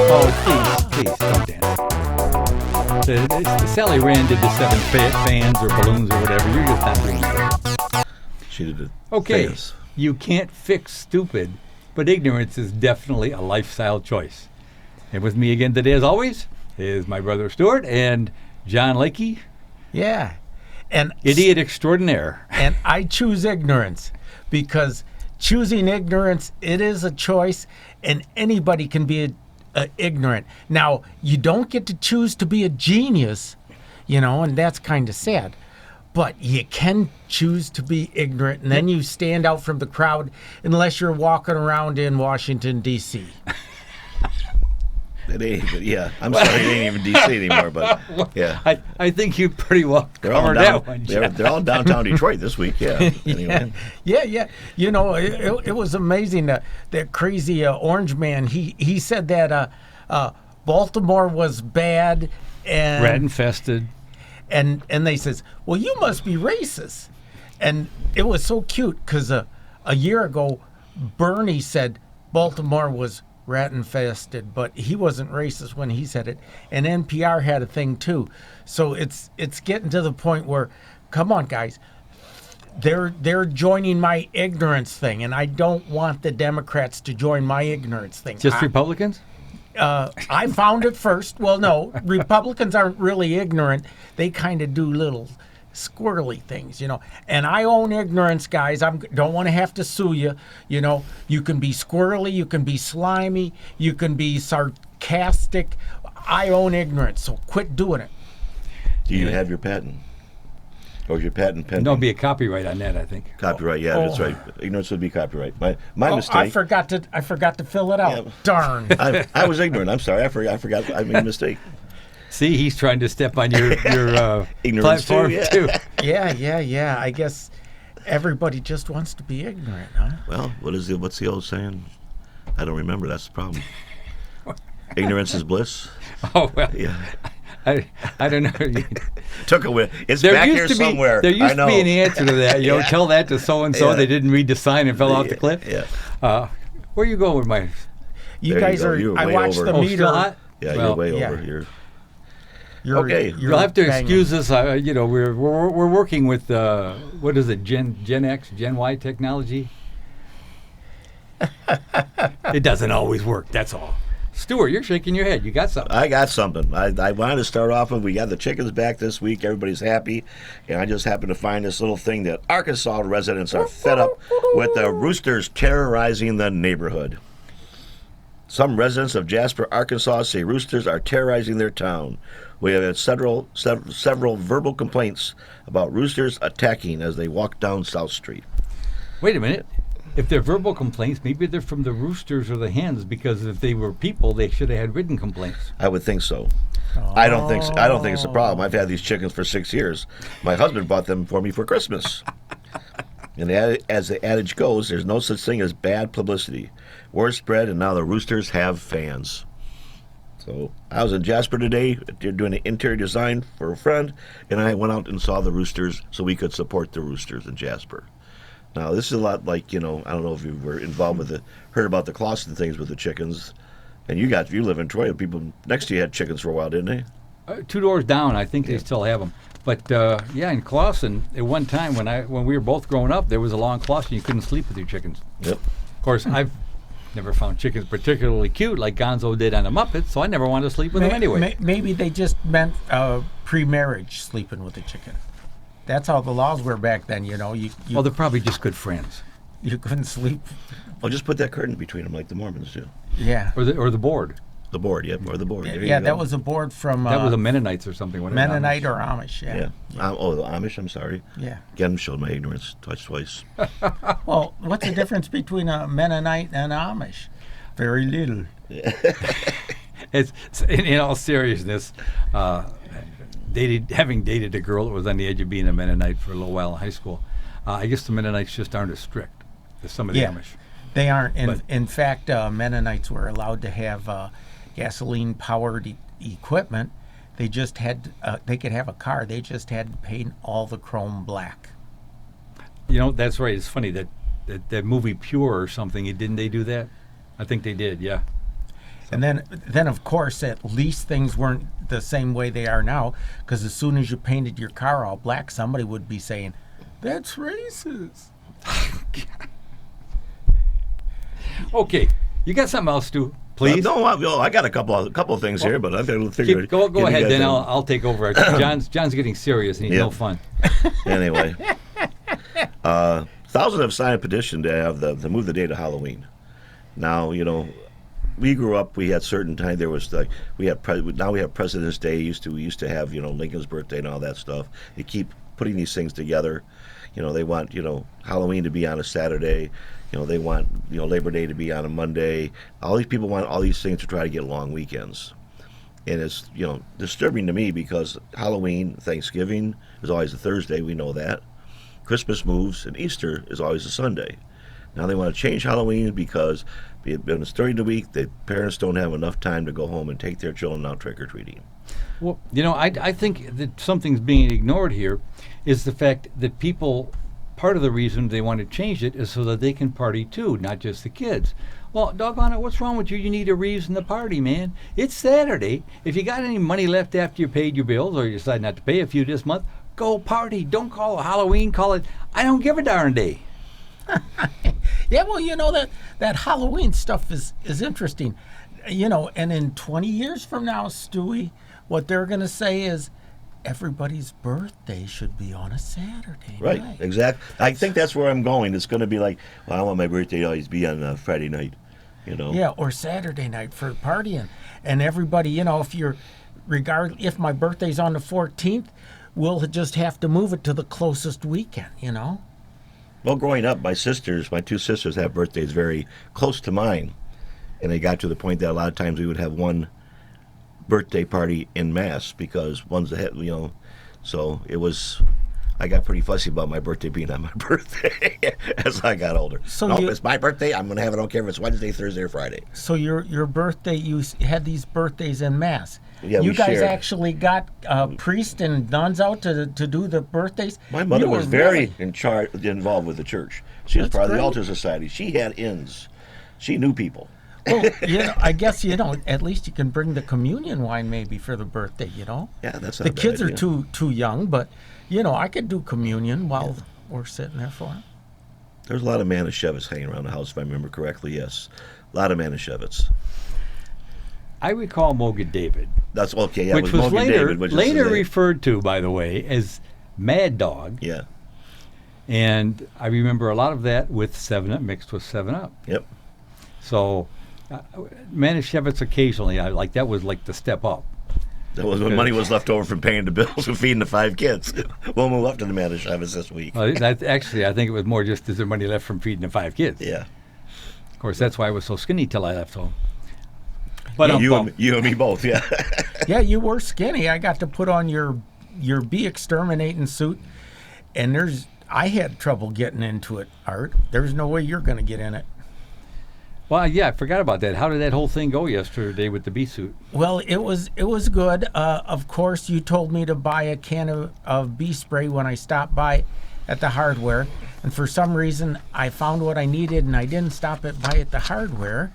Oh, please, don't dance. Sally Rand did the 7 fans or balloons or whatever. You're just not doing it. She did it. Okay, Fans. you can't fix stupid, but ignorance is definitely a lifestyle choice. And with me again today, as always, is my brother Stuart and John Lakey. Yeah. And Idiot extraordinaire. And I choose ignorance because choosing ignorance, it is a choice, and anybody can be ignorant. Now, you don't get to choose to be a genius, and that's kind of sad. But you can choose to be ignorant, and then you stand out from the crowd unless you're walking around in Washington, D.C. It ain't, but yeah. I'm sorry, it ain't even D.C. anymore, but yeah. I think you pretty well covered that one. They're all downtown Detroit this week, yeah. Anyway. Yeah. It was amazing that crazy orange man. He said that Baltimore was bad and rat infested. And they says, well, you must be racist. And it was so cute because a year ago, Bernie said Baltimore was rat infested, but he wasn't racist when he said it. And NPR had a thing too. So it's getting to the point where, come on, guys, they're joining my ignorance thing, and I don't want the Democrats to join my ignorance thing. Just Republicans? I found it first. Well, no, Republicans aren't really ignorant. They kind of do little squirrely things, And I own ignorance, guys. I don't want to have to sue you. You can be squirrely, you can be slimy, you can be sarcastic. I own ignorance, so quit doing it. Do you have your patent? Or is your patent pending? No, it'd be a copyright on that, I think. Copyright, yeah, that's right. Ignorance would be copyright. My mistake. I forgot to fill it out. Yeah. Darn. I was ignorant. I'm sorry. I forgot. I made a mistake. See, he's trying to step on your platform too. Yeah. I guess everybody just wants to be ignorant, huh? Well, what's the old saying? I don't remember. That's the problem. Ignorance is bliss. Oh well. Yeah. I don't know. Took away. It's there back here somewhere. There used to be an answer to that. Yeah. Tell that to so and so. They didn't read the sign and fell off the cliff. Yeah. Where are you going with my? You guys are. I watched the meter. Still hot? Yeah, you're way over. You're okay. You'll have to excuse us. We're working with what is it? Gen X, Gen Y technology. It doesn't always work. That's all. Stuart, you're shaking your head. You got something. I got something. I wanted to start off with, we got the chickens back this week. Everybody's happy. And I just happened to find this little thing that Arkansas residents are fed up with the roosters terrorizing the neighborhood. Some residents of Jasper, Arkansas say roosters are terrorizing their town. We have had several verbal complaints about roosters attacking as they walk down South Street. Wait a minute. If they're verbal complaints, maybe they're from the roosters or the hens, because if they were people, they should have had written complaints. I would think so. I don't think it's a problem. I've had these chickens for 6 years. My husband bought them for me for Christmas. And as the adage goes, there's no such thing as bad publicity. Word spread, and now the roosters have fans. So I was in Jasper today. They're doing an interior design for a friend, and I went out and saw the roosters so we could support the roosters in Jasper. Now, this is a lot like, I don't know if you were involved with heard about the Clawson things with the chickens. And you live in Troy, people next to you had chickens for a while, didn't they? 2 doors down, I think they still have them. But, in Clawson, at one time when we were both growing up, there was a long Clawson. You couldn't sleep with your chickens. Yep. Of course, I've never found chickens particularly cute like Gonzo did on the Muppets, so I never wanted to sleep with them anyway. Maybe they just meant pre-marriage sleeping with a chicken. That's how the laws were back then, Well, they're probably just good friends. You couldn't sleep. Well, just put that curtain between them like the Mormons do. Yeah. Or the board. The board, yep, or the board. Yeah, that was a board from... that was a Mennonites or something. Mennonite or Amish, yeah. The Amish, I'm sorry. Yeah. Again, showed my ignorance twice. Well, what's the difference between a Mennonite and Amish? Very little. It's in all seriousness, having dated a girl that was on the edge of being a Mennonite for a little while in high school, I guess the Mennonites just aren't as strict as some of the Amish. They aren't. In fact, Mennonites were allowed to have gasoline-powered equipment. They just had they could have a car. They just had to paint all the chrome black. That's right. It's funny that movie Pure or something. Didn't they do that? I think they did. Yeah. And then of course, at least things weren't the same way they are now, because as soon as you painted your car all black, somebody would be saying, "That's racist." Okay, you got something else, Stu? Please. No, I got a couple of things here, but I've got to figure. Go ahead, then I'll take over. John's getting serious, and he's no fun. Anyway, thousands have signed a petition to move the day to Halloween. Now, we grew up. We had certain time. There was now we have President's Day. We used to have Lincoln's birthday and all that stuff. They keep putting these things together. They want Halloween to be on a Saturday. They want Labor Day to be on a Monday. All these people want all these things to try to get long weekends, and it's disturbing to me because Halloween, Thanksgiving is always a Thursday. We know that. Christmas moves, and Easter is always a Sunday. Now they want to change Halloween because when it's during the week, the parents don't have enough time to go home and take their children out trick or treating. Well, I think that something's being ignored here is the fact that people. Part of the reason they want to change it is so that they can party too, not just the kids. Well, doggone it, what's wrong with you? You need a reason to party, man. It's Saturday. If you got any money left after you paid your bills or you decide not to pay a few this month, go party. Don't call it Halloween. Call it, I don't give a darn day. Yeah, well, that Halloween stuff is interesting. And in 20 years from now, Stewie, what they're going to say is, everybody's birthday should be on a Saturday Right, night. Exactly. I think that's where I'm going. It's going to be like, well, I want my birthday to always be on a Friday night, Yeah, or Saturday night for partying. And everybody, if my birthday's on the 14th, we'll just have to move it to the closest weekend, Well, growing up, my two sisters have birthdays very close to mine. And they got to the point that a lot of times we would have one birthday party en masse because one's ahead, so it was. I got pretty fussy about my birthday being on my birthday as I got older. So it's my birthday. I'm going to have it. I don't care if it's Wednesday, Thursday, or Friday. So your birthday, you had these birthdays en masse. Yeah, you guys shared. Actually got priests and nuns out to do the birthdays. My mother was very involved with the church. She was part of the Altar Society. She had ins. She knew people. Well, I guess at least you can bring the communion wine maybe for the birthday. Yeah, that's not the a bad kids idea. are too young, but I could do communion while we're sitting there for them. There's a lot of Manischewitz hanging around the house, if I remember correctly. Yes, a lot of Manischewitz. I recall Mogen David. That's okay. Yeah, which was later David, referred to, by the way, as Mad Dog. Yeah. And I remember a lot of that with 7-Up mixed with 7-Up. Yep. So. Manischewitz occasionally, that was like the step up. That was when money was left over from paying the bills and feeding the 5 kids. We'll move up to the Manischewitz this week. Actually, I think it was more just is there money left from feeding the 5 kids. Yeah. Of course, that's why I was so skinny till I left home. But you and me both, yeah. Yeah, you were skinny. I got to put on your bee exterminating suit, and I had trouble getting into it, Art. There's no way you're going to get in it. Well, yeah, I forgot about that. How did that whole thing go yesterday with the bee suit? Well, it was good. Of course, you told me to buy a can of bee spray when I stopped by at the hardware, and for some reason, I found what I needed, and I didn't stop by at the hardware.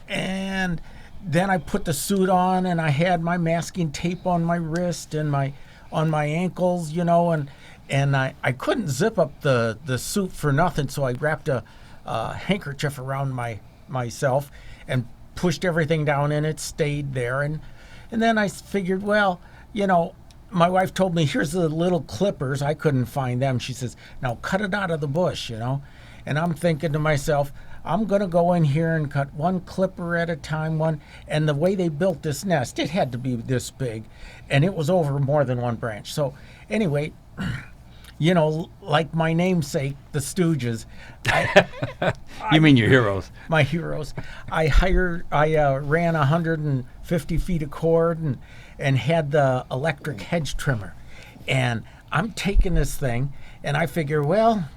And then I put the suit on, and I had my masking tape on my wrist and on my ankles, and I couldn't zip up the suit for nothing, so I wrapped a handkerchief around myself and pushed everything down, and it stayed there. And then I figured, well, my wife told me, here's the little clippers. I couldn't find them. She says, now cut it out of the bush, And I'm thinking to myself, I'm going to go in here and cut one clipper at a time, and the way they built this nest, it had to be this big, and it was over more than one branch. So anyway, like my namesake, the Stooges. You mean your heroes? My heroes. I ran 150 feet of cord and had the electric hedge trimmer. And I'm taking this thing, and I figure, well,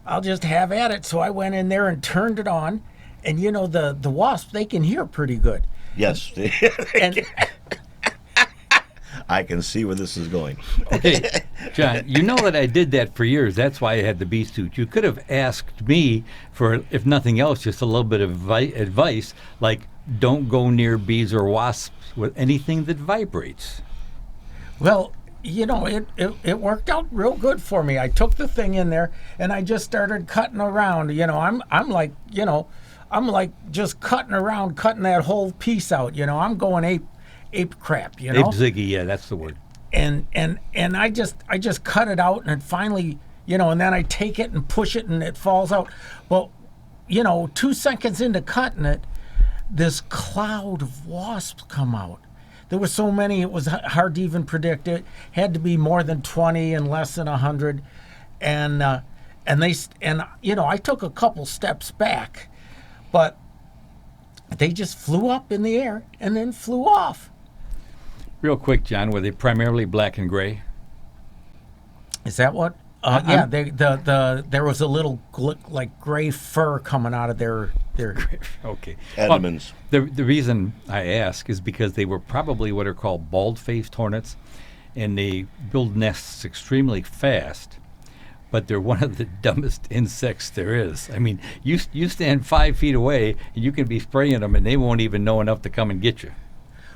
I'll just have at it. So I went in there and turned it on, and the wasps, they can hear pretty good. Yes. And I can see where this is going. Okay, John, you know that I did that for years. That's why I had the bee suit. You could have asked me for, if nothing else, just a little bit of advice, like don't go near bees or wasps with anything that vibrates. Well, it worked out real good for me. I took the thing in there and I just started cutting around. I'm like just cutting around, cutting that whole piece out. I'm going ape crap. Ape ziggy, yeah, that's the word. And I just cut it out, and it finally, and then I take it and push it, and it falls out. Well, 2 seconds into cutting it, this cloud of wasps come out. There were so many, it was hard to even predict it. Had to be more than 20 and less than 100. And I took a couple steps back, but they just flew up in the air and then flew off. Real quick, John, were they primarily black and gray? Is that what? Yeah, there was a little like gray fur coming out of their Okay. Edmonds. Well, the reason I ask is because they were probably what are called bald-faced hornets, and they build nests extremely fast, but they're one of the dumbest insects there is. I mean, you stand 5 feet away, and you can be spraying them, and they won't even know enough to come and get you.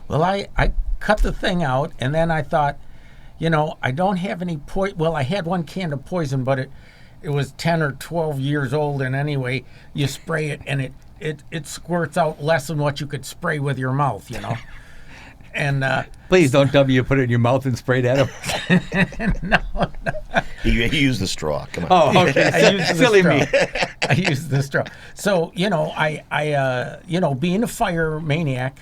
Well, I cut the thing out, and then I thought, I don't have any poison. Well, I had one can of poison, but it was 10 or 12 years old, and anyway, you spray it, and it squirts out less than what you could spray with your mouth, And please don't tell me you put it in your mouth and sprayed at them. No. He used the straw. Come on. Oh, okay. I used the Silly straw. me. I used the straw. So, I being a fire maniac,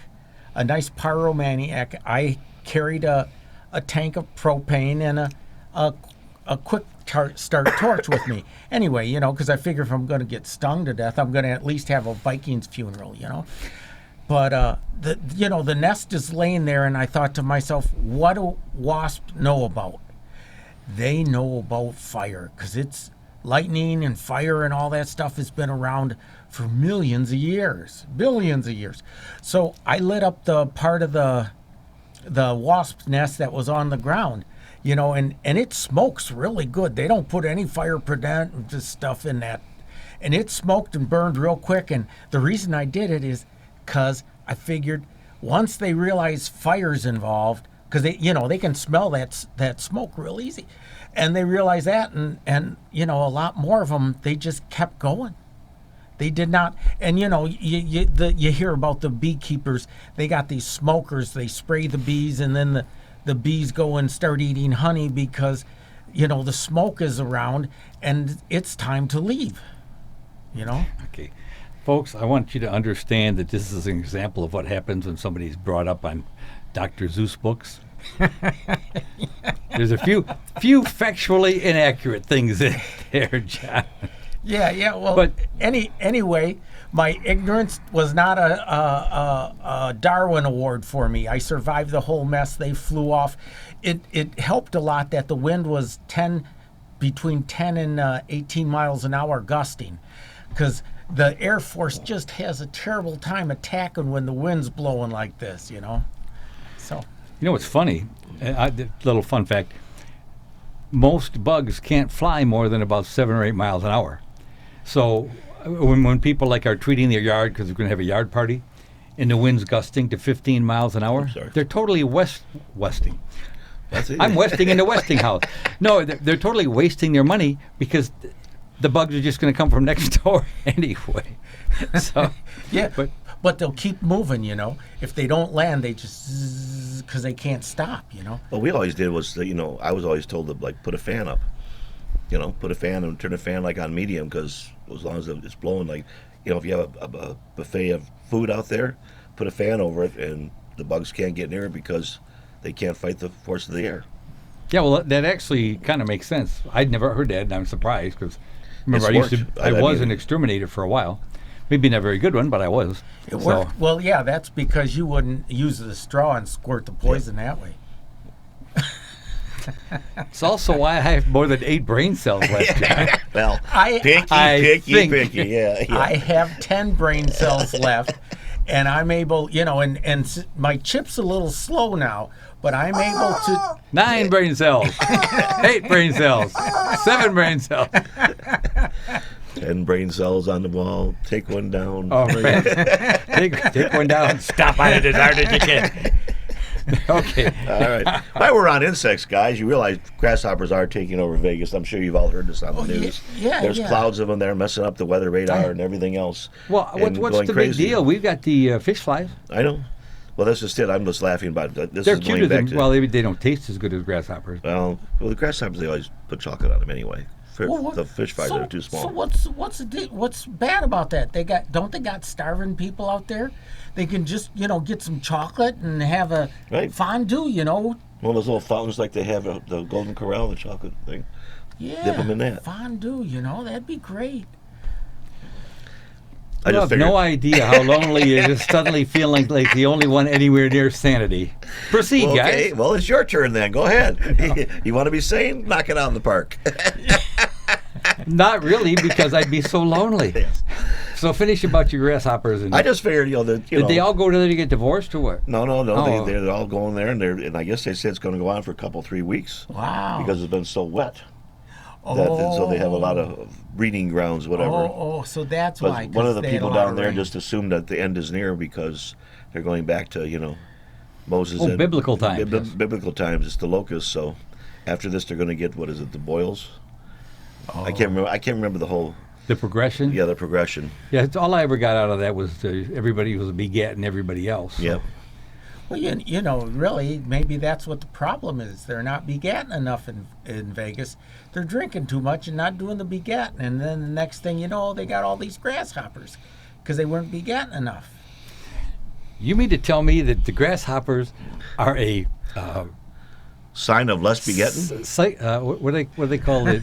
a nice pyromaniac, I carried a tank of propane and a quick start torch with me. Anyway, because I figure if I'm going to get stung to death, I'm going to at least have a Viking's funeral, But the nest is laying there, and I thought to myself, what do wasps know about? They know about fire, because it's lightning and fire and all that stuff has been around for millions of years, billions of years. So I lit up the part of the wasp's nest that was on the ground, and it smokes really good. They don't put any fire preventative stuff in that. And it smoked and burned real quick. And the reason I did it is because I figured once they realize fire's involved, because they can smell that smoke real easy. And they realize that, and a lot more of them, they just kept going. They did not, and you hear about the beekeepers. They got these smokers. They spray the bees, and then the bees go and start eating honey because, the smoke is around, and it's time to leave. Okay. Folks, I want you to understand that this is an example of what happens when somebody's brought up on Dr. Seuss books. There's a few factually inaccurate things in there, John. Yeah. Well, anyway, my ignorance was not a Darwin Award for me. I survived the whole mess. They flew off. It helped a lot that the wind was between 10 and 18 miles an hour gusting, because the Air Force just has a terrible time attacking when the wind's blowing like this, So. What's funny? Little fun fact. Most bugs can't fly more than about 7 or 8 miles an hour. So when people are treating their yard because they're going to have a yard party, and the wind's gusting to 15 miles an hour, they're totally westing. That's it. I'm westing in the Westinghouse. No, they're totally wasting their money because the bugs are just going to come from next door anyway. So yeah, but they'll keep moving, If they don't land, they just because they can't stop, What we always did was, I was always told to put a fan up. Put a fan and turn the fan on medium, because as long as it's blowing, if you have a buffet of food out there, put a fan over it, and the bugs can't get near it because they can't fight the force of the air. Yeah, well, that actually kind of makes sense. I'd never heard that, and I'm surprised because remember I was an exterminator for a while. Maybe not a very good one, but I was. It worked. Well, yeah, that's because you wouldn't use the straw and squirt the poison that way. It's also why I have more than 8 brain cells left, John. Well, I picky. Yeah. I have 10 brain cells left, and I'm able, my chip's a little slow now, but I'm able to. 9 brain cells, 8 brain cells, 7 brain cells. 10 brain cells on the wall. Take one down. Oh man, take one down. Stop on it as hard as you can. Okay. All right. While we're on insects, guys, you realize grasshoppers are taking over Vegas. I'm sure you've all heard this on the news. There's clouds of them there messing up the weather radar and everything else. Well, what's the big deal? We've got the fish flies. I know. Well, that's just it. I'm just laughing about it. They're cuter than, they don't taste as good as grasshoppers. Well, the grasshoppers, they always put chocolate on them anyway. The fish flies are too small. So what's bad about that? Don't they got starving people out there? They can just get some chocolate and have a fondue. One of those little fountains like they have at the Golden Corral, the chocolate thing. Yeah, dip them in that fondue. That'd be great. I have no idea how lonely you just suddenly feeling like the only one anywhere near sanity. Proceed, guys. Well, it's your turn then. Go ahead. You want to be sane? Knock it out in the park. Not really, because I'd be so lonely. Yes. So finish about your grasshoppers. And I just figured, did they all go there to get divorced or what? No. Oh. They're all going there, and I guess they said it's going to go on for a couple, 3 weeks. Wow. Because it's been so wet. So they have a lot of breeding grounds, whatever. So that's but why. One of the people down there just assumed that the end is near because they're going back to, Moses. And biblical times. Biblical times. It's the locusts. So after this, they're going to get, the boils? Oh. I can't remember the whole. The progression? Yeah, the progression. Yeah, it's all I ever got out of that was everybody was begetting everybody else. So. Yeah. Well, really, maybe that's what the problem is. They're not begatting enough in Vegas. They're drinking too much and not doing the begatting. And then the next thing you know, they got all these grasshoppers because they weren't begatting enough. You mean to tell me that the grasshoppers are a sign of less begetting? What do they call it?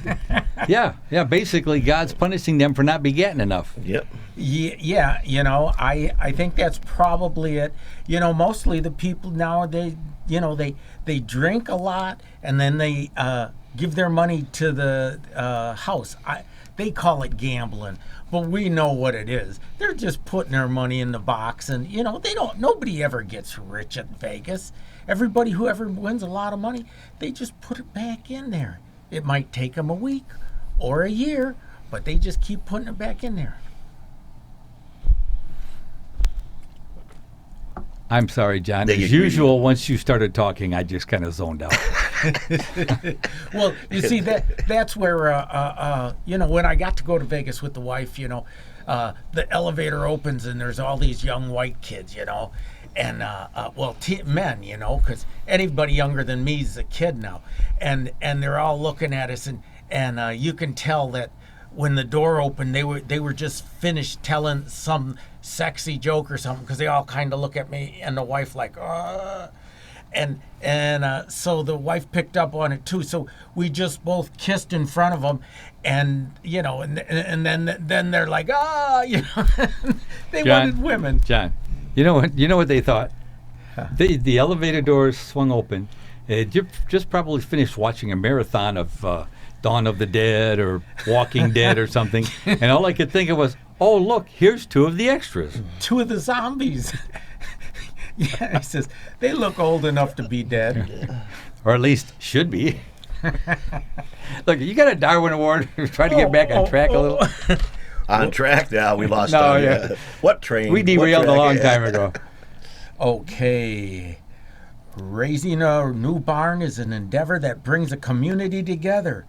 Yeah. Basically, God's punishing them for not begetting enough. Yep. Yeah. I think that's probably it. Mostly the people now they drink a lot and then they give their money to the house. They call it gambling, but we know what it is. They're just putting their money in the box, and nobody ever gets rich in Vegas. Everybody who ever wins a lot of money, they just put it back in there. It might take them a week or a year, but they just keep putting it back in there. I'm sorry, John. As usual, once you started talking, I just kind of zoned out. Well, you see, that's where, when I got to go to Vegas with the wife, the elevator opens and there's all these young white kids, and, men, because anybody younger than me is a kid now. And they're all looking at us, and you can tell that when the door opened, they were just finished telling some sexy joke or something, because they all kind of look at me and the wife like, and so the wife picked up on it too. So we just both kissed in front of them, and and then they're like, they wanted women. John, you know what they thought? The elevator doors swung open. You just probably finished watching a marathon of Dawn of the Dead or Walking Dead or something, and all I could think of was, oh, look, here's 2 of the extras. 2 of the zombies. Yeah, he says, they look old enough to be dead. Or at least should be. Look, you got a Darwin Award. Try to get back on track a little. On track? Yeah, we lost time. Yeah. What train? We derailed a long time ago. Okay. Raising a new barn is an endeavor that brings a community together.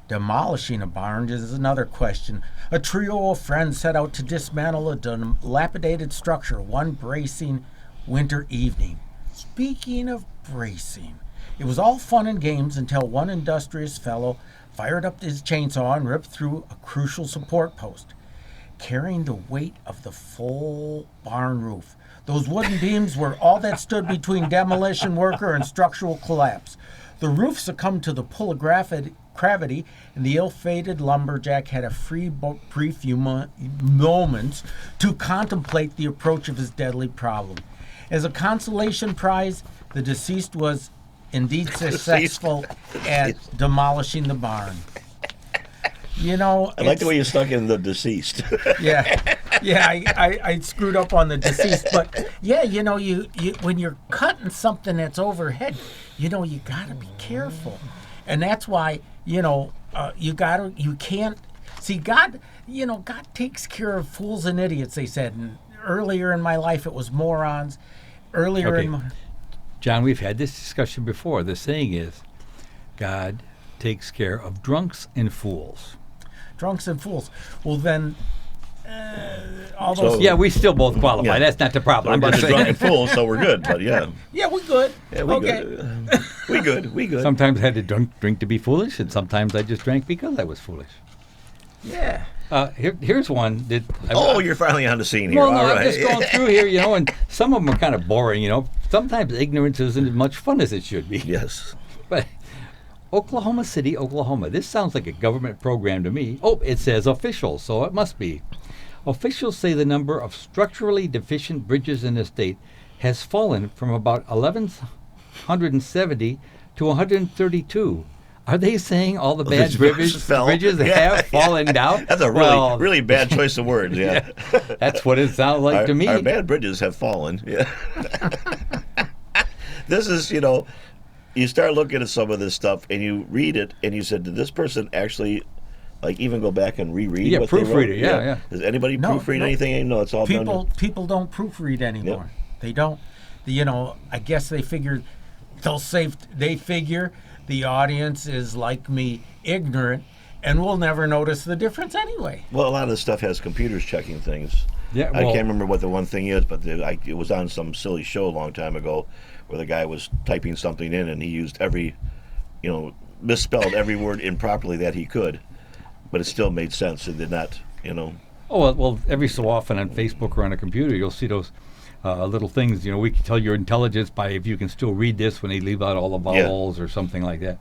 Demolishing a barn is another question. A trio of friends set out to dismantle a dilapidated structure one bracing winter evening. Speaking of bracing, it was all fun and games until one industrious fellow fired up his chainsaw and ripped through a crucial support post, carrying the weight of the full barn roof. Those wooden beams were all that stood between demolition worker and structural collapse. The roof succumbed to the pull of gravity, and the ill-fated lumberjack had a brief moments to contemplate the approach of his deadly problem. As a consolation prize, the deceased was indeed successful at demolishing the barn. I like the way you stuck in the deceased. Yeah. Yeah, I screwed up on the deceased, but yeah, you know, you when you're cutting something that's overhead, you know, you got to be careful, and that's why, you know, you can't see God. You know, God takes care of fools and idiots. They said, and earlier in my life it was morons. Earlier Okay. in my, John, we've had this discussion before. The saying is, God takes care of drunks and fools. drunks and fools. Well, then, all those. So- Yeah, we still both qualify. Yeah. That's not the problem. I'm I'm just just drunk saying. and full, so we're good. But yeah, Yeah, we're good. yeah, we okay. good. We good. We good. Sometimes I had to drink to be foolish, and sometimes I just drank because I was foolish. Yeah. Here's one that. Oh, you're finally on the scene here. Well, no, All I'm right. just going through here, you know, and some of them are kind of boring, you know. Sometimes ignorance isn't as much fun as it should be. Yes. But Oklahoma City, Oklahoma. This sounds like a government program to me. Oh, it says officials, so it must be. Officials say the number of structurally deficient bridges in the state has fallen from about 1,170 to 132. Are they saying all the bad bridges fell. have Yeah, fallen down? That's a really, really bad choice of words. Yeah. That's what it sounds like to me. Our bad bridges have fallen. Yeah. This is, you know, you start looking at some of this stuff and you read it and you said, did this person actually, like, even go back and reread Yeah, what they proofread wrote? it, yeah. Does anybody No, proofread no. anything? No, it's all done. People don't proofread anymore. Yep. They don't. You know, I guess they figure they figure the audience is like me, ignorant, and we'll never notice the difference anyway. Well, a lot of this stuff has computers checking things. Yeah, I well- can't remember what the one thing is, but it was on some silly show a long time ago where the guy was typing something in and he used misspelled every word improperly that he could, but it still made sense. It did not, Oh, well, every so often on Facebook or on a computer, you'll see those little things. You know, we can tell your intelligence by if you can still read this when they leave out all the vowels or something like that.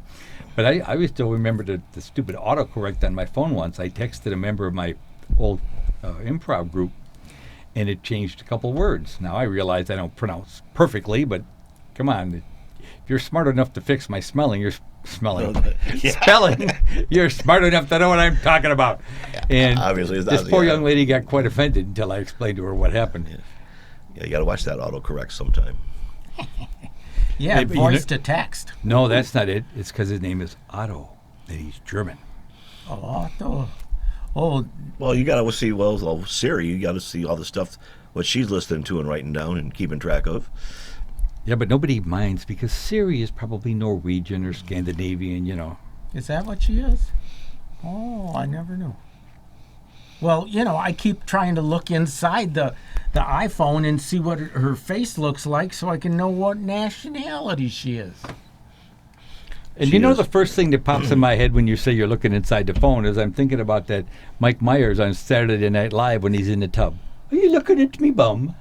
But I always still remember the stupid autocorrect on my phone once. I texted a member of my old improv group, and it changed a couple words. Now, I realize I don't pronounce perfectly, but come on. If you're smart enough to fix my spelling, Yeah. spelling, you're smart enough to know what I'm talking about. And Obviously, it's this not- poor yeah. young lady got quite offended until I explained to her what happened. Yeah, you got to watch that autocorrect sometime. Yeah, Maybe, voice to text. No, that's not it. It's because his name is Otto, and he's German. Oh, oh, Well, you got to see, Siri, you got to see all the stuff, what she's listening to and writing down and keeping track of. Yeah, but nobody minds because Siri is probably Norwegian or Scandinavian, you know. is that what she is? Oh, I never knew. Well, I keep trying to look inside the iPhone and see what her face looks like so I can know what nationality she is. And She you know is. the first thing that pops in my head when you say you're looking inside the phone is I'm thinking about that Mike Myers on Saturday Night Live when he's in the tub. Are you looking at me, bum?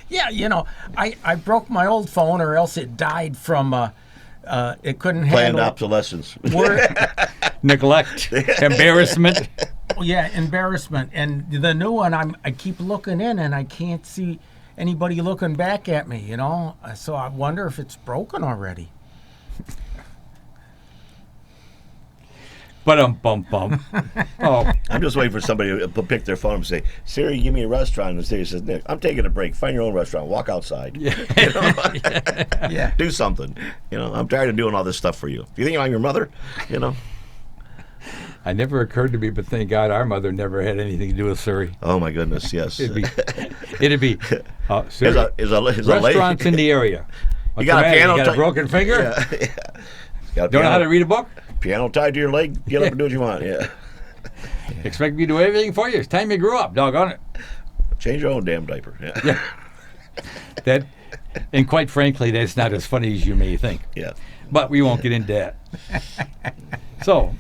Yeah, I broke my old phone or else it died from, it couldn't Planned handle obsolescence. word. Neglect, embarrassment. Yeah, embarrassment. And the new one, I keep looking in and I can't see anybody looking back at me, So I wonder if it's broken already. Bum. Oh, I'm just waiting for somebody to pick their phone and say, Siri, give me a restaurant. And Siri says, Nick, I'm taking a break. Find your own restaurant. Walk outside. Yeah. Do something. I'm tired of doing all this stuff for you. Do you think I'm your mother? it never occurred to me, but thank God our mother never had anything to do with Surrey. Oh, my goodness, yes. It'd be Surrey. Is a Restaurants in the area. What's got the a matter? piano You got a ti- broken finger? Yeah. Got a Don't know how to read a book? piano tied to your leg? Get up and do what you want. Yeah. Expect me to do everything for you? It's time you grew up, doggone it. Change your own damn diaper. Yeah. Yeah. And quite frankly, that's not as funny as you may think. Yeah. But we won't get into that. So,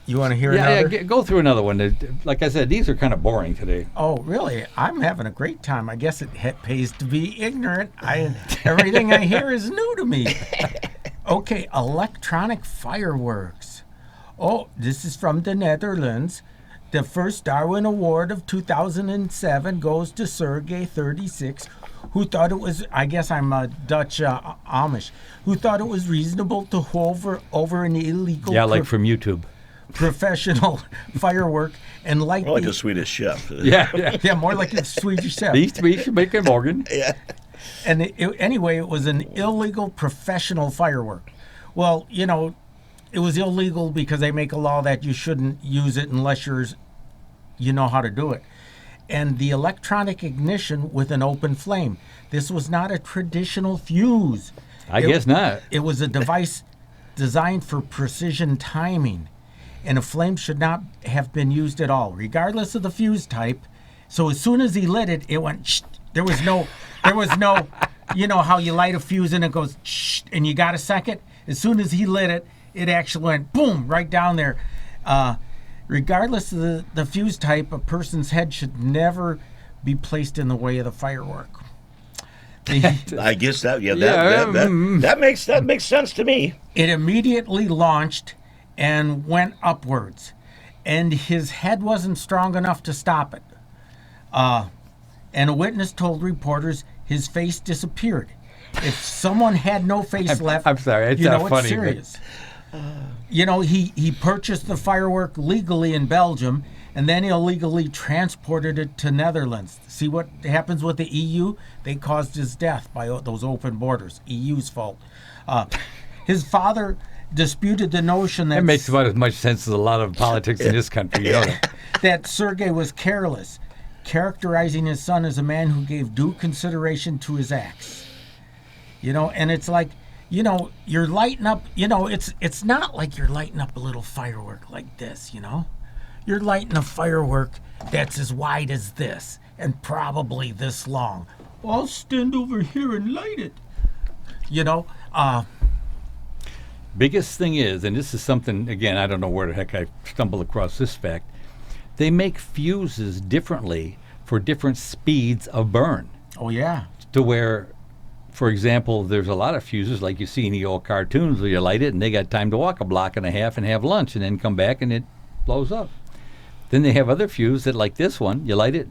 You want to hear yeah, another? go through another one. Like I said, these are kind of boring today. Oh, really? I'm having a great time. I guess it pays to be ignorant. Everything I hear is new to me. Okay, electronic fireworks. Oh, this is from the Netherlands. The first Darwin Award of 2007 goes to Sergey 36, who thought it was, I guess I'm Dutch Amish, who thought it was reasonable to hover over an illegal... Yeah, like from YouTube. professional firework and light More like the- a Swedish chef. Yeah. yeah, more like a Swedish chef. These three should make a Morgan. Yeah. And anyway, it was an illegal professional firework. Well, you know, it was illegal because they make a law that you shouldn't use it unless you know how to do it. And the electronic ignition with an open flame. This was not a traditional fuse. I guess not. It was a device designed for precision timing, and a flame should not have been used at all, regardless of the fuse type. So as soon as he lit it, it went. Shh. There was no. You know how you light a fuse and it goes, shh, and you got a second. As soon as he lit it, it actually went boom right down there. Regardless of the fuse type, a person's head should never be placed in the way of the firework. I guess that makes sense to me. It immediately launched and went upwards, and his head wasn't strong enough to stop it. And a witness told reporters his face disappeared. If someone had no face left, I'm sorry, it's you know not it's funny, but- serious. You know, he purchased the firework legally in Belgium and then illegally transported it to Netherlands. See what happens with the EU? They caused his death by those open borders. EU's fault. His father disputed the notion that That makes about as much sense as a lot of politics in this country, don't it? that Sergei was careless, characterizing his son as a man who gave due consideration to his acts. You know, and it's like, you know, you're lighting up, you know, it's not like you're lighting up a little firework like this, you know? You're lighting a firework that's as wide as this and probably this long. I'll stand over here and light it. You know, Biggest thing is, and this is something, again, I don't know where the heck I stumbled across this fact, they make fuses differently for different speeds of burn. oh yeah. To where, for example, there's a lot of fuses like you see in the old cartoons where you light it and they got time to walk a block and a half and have lunch and then come back and it blows up. Then they have other fuses that, like this one, you light it,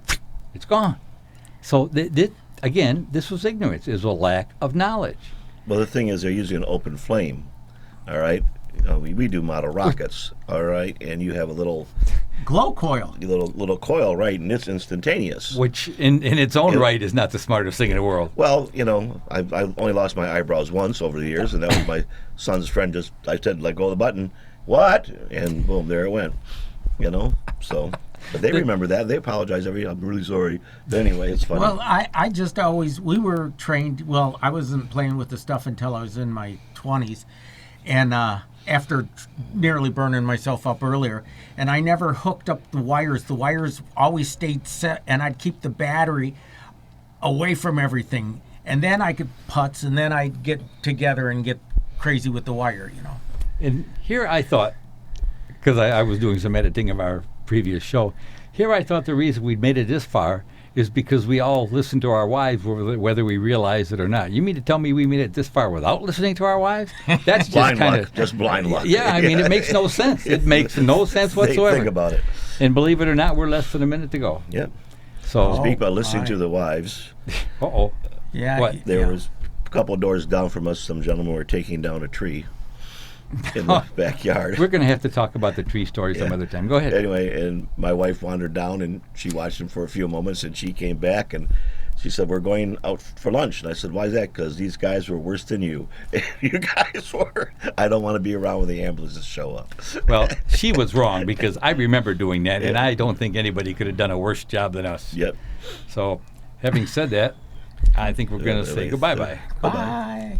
it's gone. So, again, this was ignorance. It was a lack of knowledge. Well, the thing is, they're using an open flame. All right. We do model rockets. All right, and you have a little Glow coil. coil, right, and it's instantaneous. Which, in its own right, is not the smartest thing in the world. Well, you know, I've only lost my eyebrows once over the years, and that was my son's friend. I said, let go of the button. What? And boom, there it went. You know, so. But they remember that. They apologize I'm really sorry. But anyway, it's funny. Well, I just always, we were trained, well, I wasn't playing with the stuff until I was in my 20s. And after nearly burning myself up earlier, and I never hooked up the wires. The wires always stayed set, and I'd keep the battery away from everything. And then I could putz, and then I'd get together and get crazy with the wire, you know. And here I thought, because I was doing some editing of our previous show, here I thought the reason we'd made it this far is because we all listened to our wives, whether we realize it or not. You mean to tell me we made it this far without listening to our wives? That's just blind kind luck. of Just blind luck. Yeah, I mean, it makes no sense. It makes no sense whatsoever. Think about it. And believe it or not, we're less than a minute to go. Yep. So, Speak about listening my. to the wives. uh-oh. Yeah. What? There yeah. was a couple of doors down from us. Some gentlemen were taking down a tree in the backyard. We're going to have to talk about the tree story some other time. Go ahead. Anyway, and my wife wandered down and she watched him for a few moments, and she came back and she said, we're going out for lunch. And I said, why is that? Because these guys were worse than you. You guys were. I don't want to be around when the ambulances show up. Well, she was wrong because I remember doing that, and I don't think anybody could have done a worse job than us. Yep. So, having said that, I think we're going to say goodbye-bye. Bye.